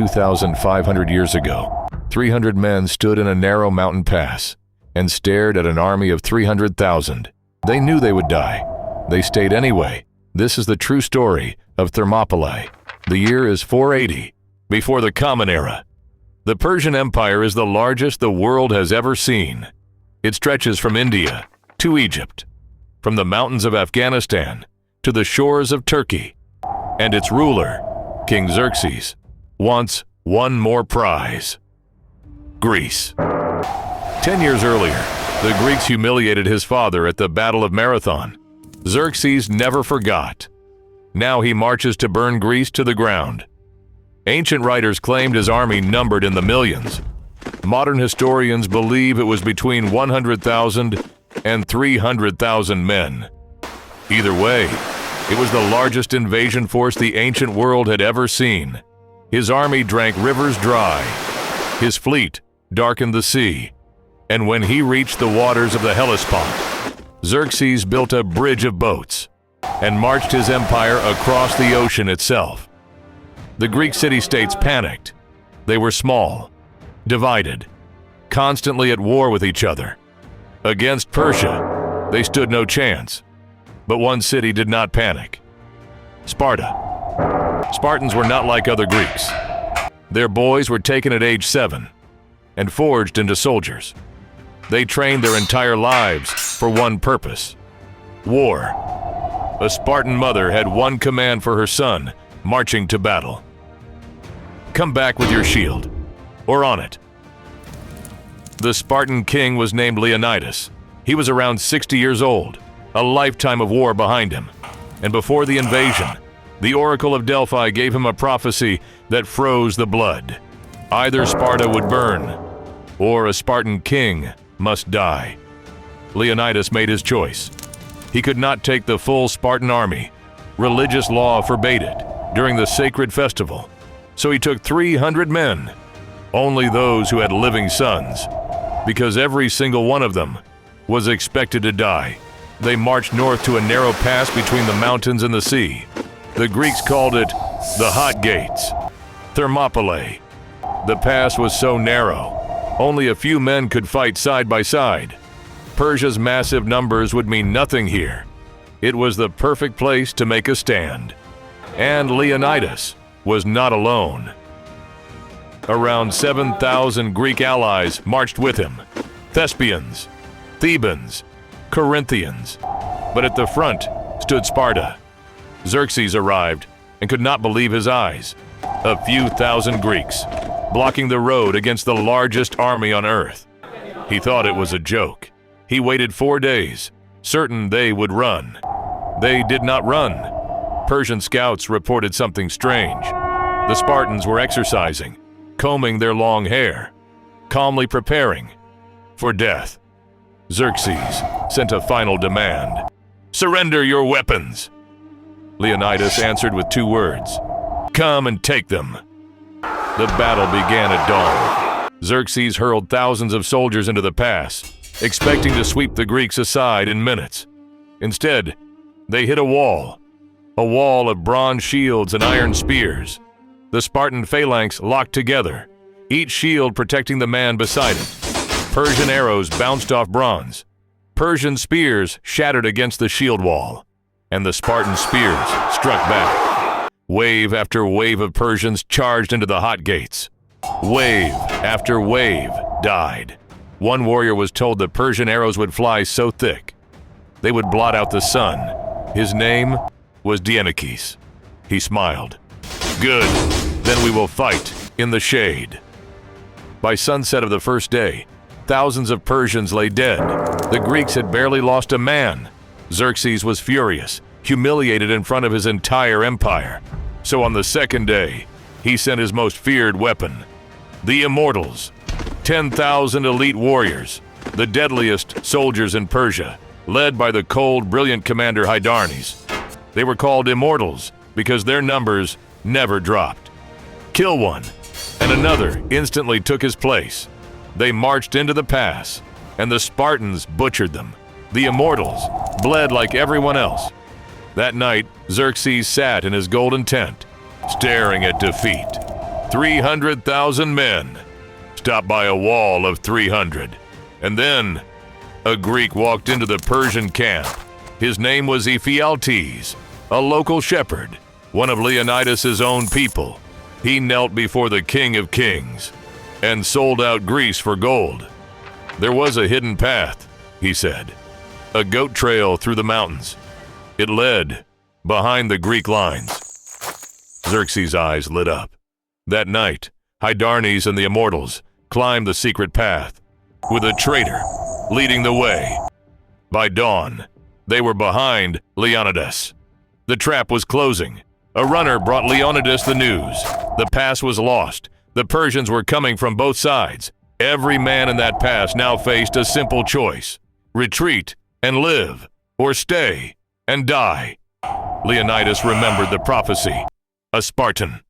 2,500 years ago, 300 men stood in a narrow mountain pass and stared at an army of 300,000. They knew they would die. They stayed anyway. This is the true story of Thermopylae. The year is 480, before the Common Era. The Persian Empire is the largest the world has ever seen. It stretches from India to Egypt, from the mountains of Afghanistan to the shores of Turkey. And its ruler, King Xerxes, wants one more prize: Greece. 10 years earlier, the Greeks humiliated his father at the Battle of Marathon. Xerxes never forgot. Now he marches to burn Greece to the ground. Ancient writers claimed his army numbered in the millions. Modern historians believe it was between 100,000 and 300,000 men. Either way, it was the largest invasion force the ancient world had ever seen. His army drank rivers dry. His fleet darkened the sea. And when he reached the waters of the Hellespont, Xerxes built a bridge of boats and marched his empire across the ocean itself. The Greek city-states panicked. They were small, divided, constantly at war with each other. Against Persia, they stood no chance. But one city did not panic: Sparta. Spartans were not like other Greeks. Their boys were taken at age 7 and forged into soldiers. They trained their entire lives for one purpose: war. A Spartan mother had one command for her son marching to battle: come back with your shield, or on it. The Spartan king was named Leonidas. He was around 60 years old, a lifetime of war behind him. And before the invasion, the Oracle of Delphi gave him a prophecy that froze the blood. Either Sparta would burn, or a Spartan king must die. Leonidas made his choice. He could not take the full Spartan army. Religious law forbade it during the sacred festival. So he took 300 men, only those who had living sons, because every single one of them was expected to die. They marched north to a narrow pass between the mountains and the sea. The Greeks called it the Hot Gates, Thermopylae. The pass was so narrow, only a few men could fight side by side. Persia's massive numbers would mean nothing here. It was the perfect place to make a stand. And Leonidas was not alone. Around 7,000 Greek allies marched with him: Thespians, Thebans, Corinthians. But at the front stood Sparta. Xerxes arrived and could not believe his eyes. A few thousand Greeks, blocking the road against the largest army on earth. He thought it was a joke. He waited 4 days, certain they would run. They did not run. Persian scouts reported something strange. The Spartans were exercising, combing their long hair, calmly preparing for death. Xerxes sent a final demand: surrender your weapons. Leonidas answered with 2 words: come and take them. The battle began at dawn. Xerxes hurled thousands of soldiers into the pass, expecting to sweep the Greeks aside in minutes. Instead, they hit a wall of bronze shields and iron spears. The Spartan phalanx locked together, each shield protecting the man beside it. Persian arrows bounced off bronze. Persian spears shattered against the shield wall, and the Spartan spears struck back. Wave after wave of Persians charged into the Hot Gates. Wave after wave died. One warrior was told that Persian arrows would fly so thick they would blot out the sun. His name was Leonidas. He smiled. Good, then we will fight in the shade. By sunset of the first day, thousands of Persians lay dead. The Greeks had barely lost a man. Xerxes was furious, humiliated in front of his entire empire. So on the second day, he sent his most feared weapon: the Immortals. 10,000 elite warriors, the deadliest soldiers in Persia, led by the cold, brilliant commander Hydarnes. They were called Immortals because their numbers never dropped. Kill one, and another instantly took his place. They marched into the pass, and the Spartans butchered them. The Immortals bled like everyone else. That night, Xerxes sat in his golden tent, staring at defeat. 300,000 men, stopped by a wall of 300. And then a Greek walked into the Persian camp. His name was Ephialtes, a local shepherd, one of Leonidas's own people. He knelt before the King of Kings and sold out Greece for gold. There was a hidden path, he said, a goat trail through the mountains. It led behind the Greek lines. Xerxes' eyes lit up. That night, Hydarnes and the Immortals climbed the secret path, with a traitor leading the way. By dawn, they were behind Leonidas. The trap was closing. A runner brought Leonidas the news. The pass was lost. The Persians were coming from both sides. Every man in that pass now faced a simple choice: retreat and live, or stay and die. Leonidas remembered the prophecy. A Spartan,